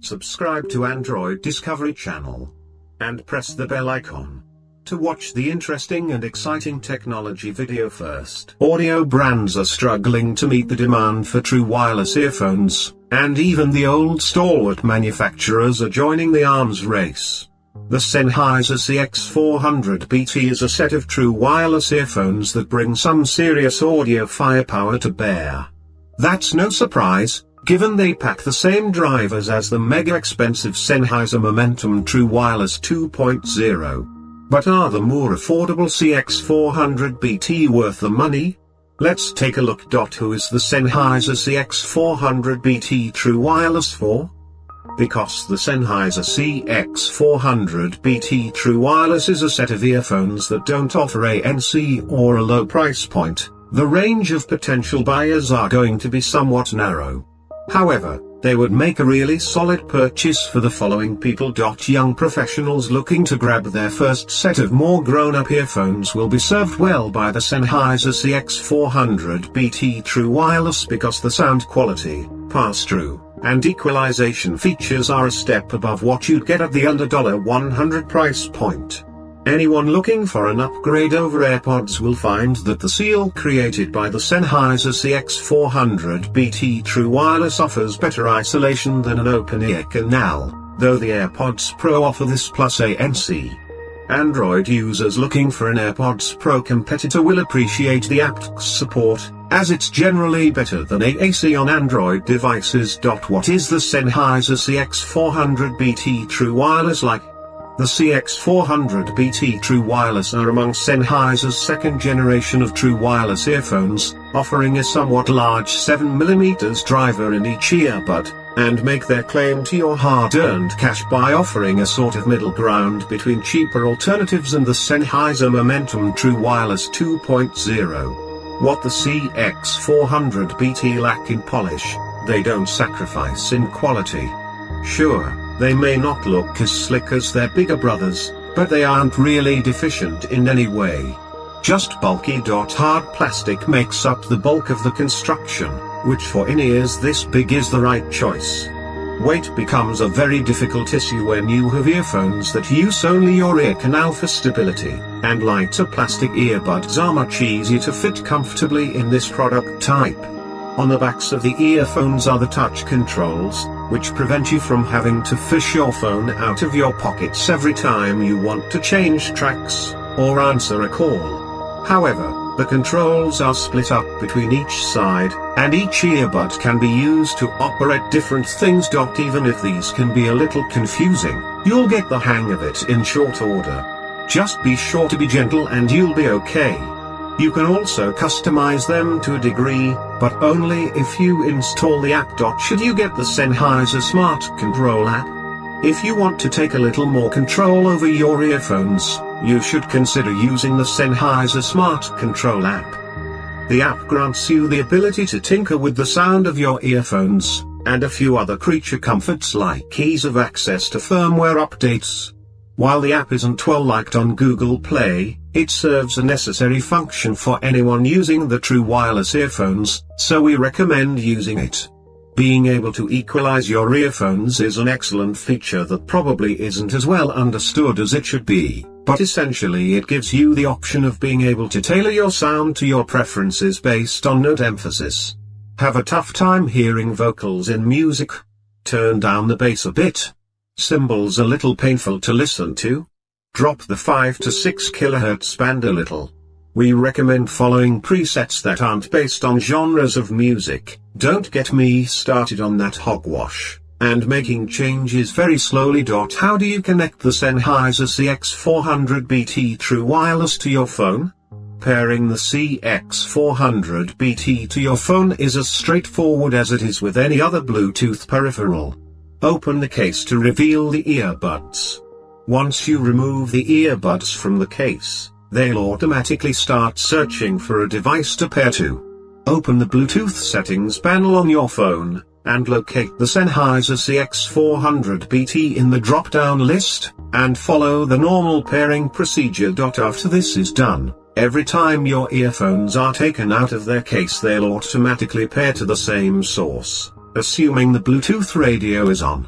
Subscribe to Android Discovery Channel. And press the bell icon to watch the interesting and exciting technology video first. Audio brands are struggling to meet the demand for true wireless earphones, and even the old stalwart manufacturers are joining the arms race. The Sennheiser CX 400 BT is a set of true wireless earphones that bring some serious audio firepower to bear. That's no surprise, given they pack the same drivers as the mega-expensive Sennheiser Momentum True Wireless 2.0. But are the more affordable CX 400 BT worth the money? Let's take a look. Who is the Sennheiser CX 400 BT True Wireless for? Because the Sennheiser CX 400 BT True Wireless is a set of earphones that don't offer ANC or a low price point, the range of potential buyers are going to be somewhat narrow. However, they would make a really solid purchase for the following people. Young professionals looking to grab their first set of more grown-up earphones will be served well by the Sennheiser CX 400 BT True Wireless because the sound quality, pass-through, and equalization features are a step above what you'd get at the under $100 price point. Anyone looking for an upgrade over AirPods will find that the seal created by the Sennheiser CX 400 BT True Wireless offers better isolation than an open-ear canal, though the AirPods Pro offer this plus ANC. Android users looking for an AirPods Pro competitor will appreciate the aptX support, as it's generally better than AAC on Android devices. What is the Sennheiser CX 400 BT True Wireless like? The CX 400 BT True Wireless are among Sennheiser's second generation of true wireless earphones, offering a somewhat large 7mm driver in each earbud, and make their claim to your hard-earned cash by offering a sort of middle ground between cheaper alternatives and the Sennheiser Momentum True Wireless 2.0. What the CX 400 BT lack in polish, they don't sacrifice in quality. Sure, they may not look as slick as their bigger brothers, but they aren't really deficient in any way. Just bulky. Hard plastic makes up the bulk of the construction, which for in-ears this big is the right choice. Weight becomes a very difficult issue when you have earphones that use only your ear canal for stability, and lighter plastic earbuds are much easier to fit comfortably in this product type. On the backs of the earphones are the touch controls, which prevent you from having to fish your phone out of your pockets every time you want to change tracks, or answer a call. However, the controls are split up between each side, and each earbud can be used to operate different things. Even if these can be a little confusing, you'll get the hang of it in short order. Just be sure to be gentle and you'll be okay. You can also customize them to a degree, but only if you install the app. Should you get the Sennheiser Smart Control app? If you want to take a little more control over your earphones, you should consider using the Sennheiser Smart Control app. The app grants you the ability to tinker with the sound of your earphones, and a few other creature comforts like ease of access to firmware updates. While the app isn't well liked on Google Play, it serves a necessary function for anyone using the true wireless earphones, so we recommend using it. Being able to equalize your earphones is an excellent feature that probably isn't as well understood as it should be, but essentially it gives you the option of being able to tailor your sound to your preferences based on note emphasis. Have a tough time hearing vocals in music? Turn down the bass a bit. Cymbals a little painful to listen to? Drop the 5 to 6 kHz band a little. We recommend following presets that aren't based on genres of music. Don't get me started on that hogwash, and making changes very slowly. How do you connect the Sennheiser CX 400 BT True Wireless to your phone? Pairing the CX 400 BT to your phone is as straightforward as it is with any other Bluetooth peripheral. Open the case to reveal the earbuds. Once you remove the earbuds from the case, they'll automatically start searching for a device to pair to. Open the Bluetooth settings panel on your phone, and locate the Sennheiser CX 400 BT in the drop-down list, and follow the normal pairing procedure. After this is done, every time your earphones are taken out of their case they'll automatically pair to the same source, assuming the Bluetooth radio is on.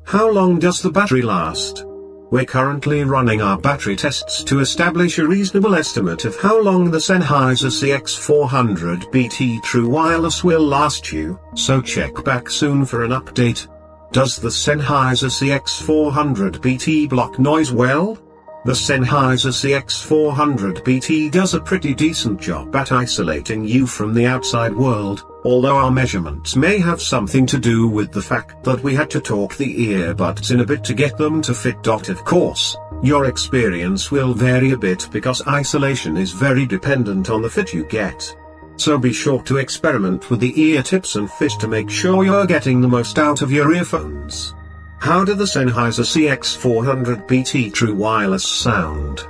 How long does the battery last? We're currently running our battery tests to establish a reasonable estimate of how long the Sennheiser CX400BT True Wireless will last you, so check back soon for an update. Does the Sennheiser CX400BT block noise well? The Sennheiser CX400BT does a pretty decent job at isolating you from the outside world, although our measurements may have something to do with the fact that we had to torque the earbuds in a bit to get them to fit. Of course, your experience will vary a bit because isolation is very dependent on the fit you get. So be sure to experiment with the ear tips and fit to make sure you're getting the most out of your earphones. How do the Sennheiser CX400BT True Wireless sound?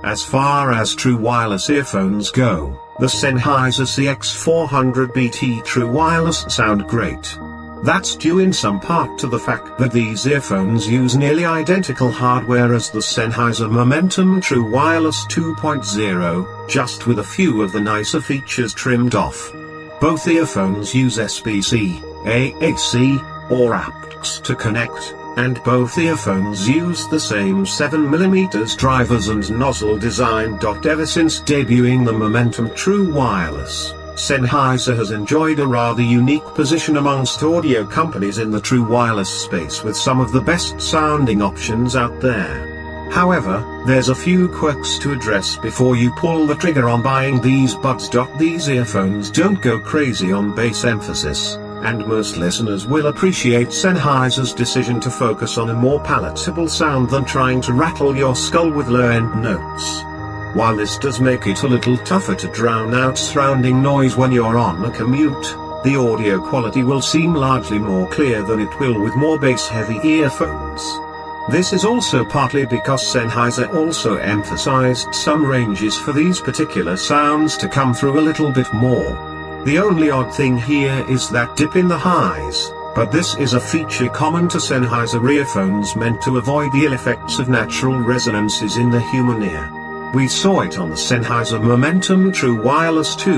As far as true wireless earphones go, the Sennheiser CX400BT True Wireless sound great. That's due in some part to the fact that these earphones use nearly identical hardware as the Sennheiser Momentum True Wireless 2.0, just with a few of the nicer features trimmed off. Both earphones use SBC, AAC, or apts to connect, and both earphones use the same 7mm drivers and nozzle design. Ever since debuting the Momentum True Wireless, Sennheiser has enjoyed a rather unique position amongst audio companies in the true wireless space with some of the best sounding options out there. However, there's a few quirks to address before you pull the trigger on buying these buds. These earphones don't go crazy on bass emphasis, and most listeners will appreciate Sennheiser's decision to focus on a more palatable sound than trying to rattle your skull with low-end notes. While this does make it a little tougher to drown out surrounding noise when you're on a commute, the audio quality will seem largely more clear than it will with more bass-heavy earphones. This is also partly because Sennheiser also emphasized some ranges for these particular sounds to come through a little bit more. The only odd thing here is that dip in the highs, but this is a feature common to Sennheiser earphones meant to avoid the ill effects of natural resonances in the human ear. We saw it on the Sennheiser Momentum True Wireless 2,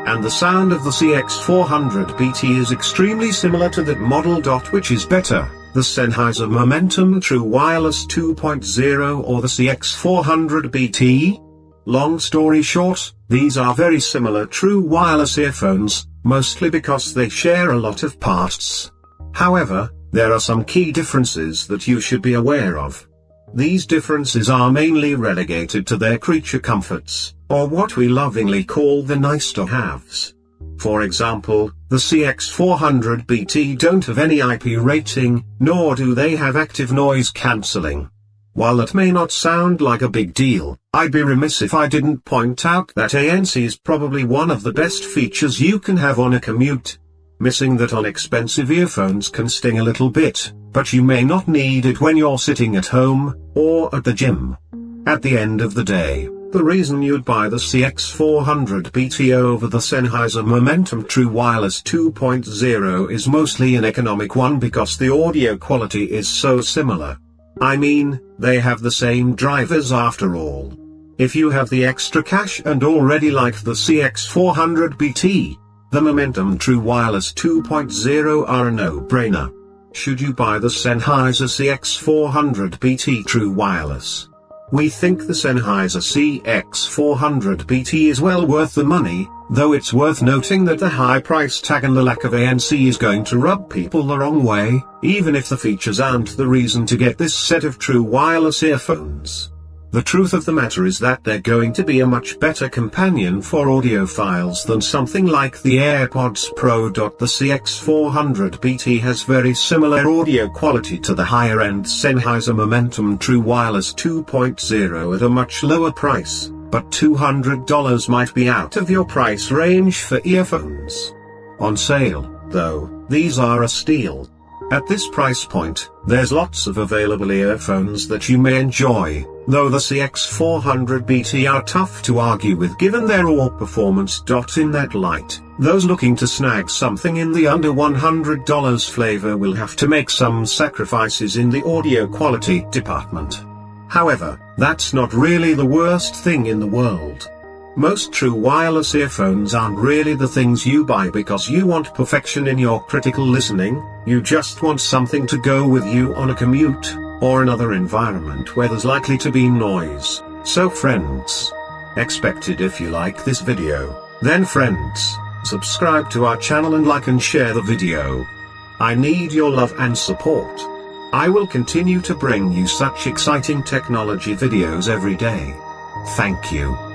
and the sound of the CX400BT is extremely similar to that model. Which is better, the Sennheiser Momentum True Wireless 2.0 or the CX400BT? Long story short, these are very similar true wireless earphones, mostly because they share a lot of parts. However, there are some key differences that you should be aware of. These differences are mainly relegated to their creature comforts, or what we lovingly call the nice-to-haves. For example, the CX400BT don't have any IP rating, nor do they have active noise cancelling. While that may not sound like a big deal, I'd be remiss if I didn't point out that ANC is probably one of the best features you can have on a commute. Missing that on expensive earphones can sting a little bit, but you may not need it when you're sitting at home, or at the gym. At the end of the day, the reason you'd buy the CX400BT over the Sennheiser Momentum True Wireless 2.0 is mostly an economic one because the audio quality is so similar. I mean, they have the same drivers after all. If you have the extra cash and already like the CX400BT, the Momentum True Wireless 2.0 are a no-brainer. Should you buy the Sennheiser CX400BT True Wireless? We think the Sennheiser CX400BT is well worth the money, though it's worth noting that the high price tag and the lack of ANC is going to rub people the wrong way, even if the features aren't the reason to get this set of true wireless earphones. The truth of the matter is that they're going to be a much better companion for audiophiles than something like the AirPods Pro. The CX400BT has very similar audio quality to the higher-end Sennheiser Momentum True Wireless 2.0 at a much lower price, but $200 might be out of your price range for earphones. On sale, though, these are a steal. At this price point, there's lots of available earphones that you may enjoy, though the CX400BT are tough to argue with given their raw performance. In that light, those looking to snag something in the under $100 flavor will have to make some sacrifices in the audio quality department. However, that's not really the worst thing in the world. Most true wireless earphones aren't really the things you buy because you want perfection in your critical listening, you just want something to go with you on a commute, or another environment where there's likely to be noise. So friends, expected if you like this video, then friends, subscribe to our channel and like and share the video. I need your love and support. I will continue to bring you such exciting technology videos every day. Thank you.